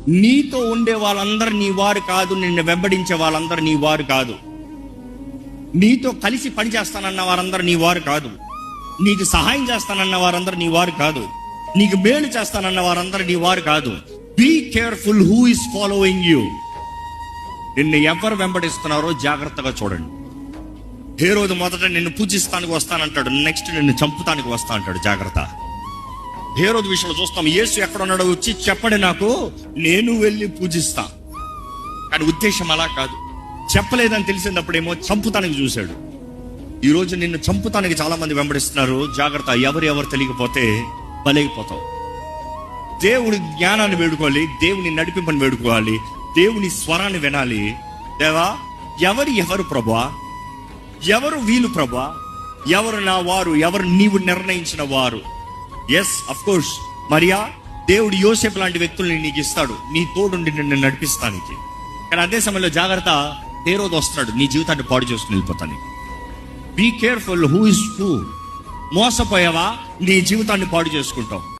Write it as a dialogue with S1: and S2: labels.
S1: నీతో ఉండే వాళ్ళందరూ నీ వారు కాదు, నిన్ను వెంబడించే వాళ్ళందరూ నీ వారు కాదు. నీతో కలిసి పని చేస్తానన్న వారందరూ నీ వారు కాదు. నీకు సహాయం చేస్తానన్న వారందరూ నీ వారు కాదు. నీకు మేలు చేస్తానన్న వారందరూ నీ వారు కాదు. Be careful who is following you. నిన్ను ఎవరు వెంబడిస్తున్నారో జాగ్రత్తగా చూడండి. హేరోదు మొదట నిన్ను పూజిస్తానికి వస్తానంటాడు, నెక్స్ట్ నిన్ను చంపుతానికి వస్తా అంటాడు. జాగ్రత్త. హేరోదు విషయంలో చూస్తాం, యేసు ఎక్కడ ఉన్నాడో వచ్చి చెప్పండి నాకు, నేను వెళ్ళి పూజిస్తా. కానీ ఉద్దేశం అలా కాదు. చెప్పలేదని తెలిసినప్పుడేమో చంపుతానికి చూశాడు. ఈరోజు నిన్ను చంపుతానికి చాలా మంది వెంబడిస్తున్నారు. జాగ్రత్త. ఎవరు తెలియకపోతే బలైపోతావు. దేవుడి జ్ఞానాన్ని వేడుకోవాలి, దేవుని నడిపింపని వేడుకోవాలి, దేవుని స్వరాన్ని వినాలి. దేవా, ఎవరు ప్రభువా, ఎవరు వీళ్ళు ప్రభువా, ఎవరు నా వారు, ఎవరు నీవు నిర్ణయించిన వారు. ఎస్, అఫ్ కోర్స్ మరియా, దేవుడు యోసేపు లాంటి వ్యక్తుల్ని నీకు ఇస్తాడు నీ తోడుండి నిన్ను నడిపిస్తానికి. కానీ అదే సమయంలో జాగ్రత్త, హేరోదు వస్తున్నాడు నీ జీవితాన్ని పాడు చేసుకుని వెళ్ళిపోతాను. Be careful who is who. మోసపోయావా, నీ జీవితాన్ని పాడు చేసుకుంటావు.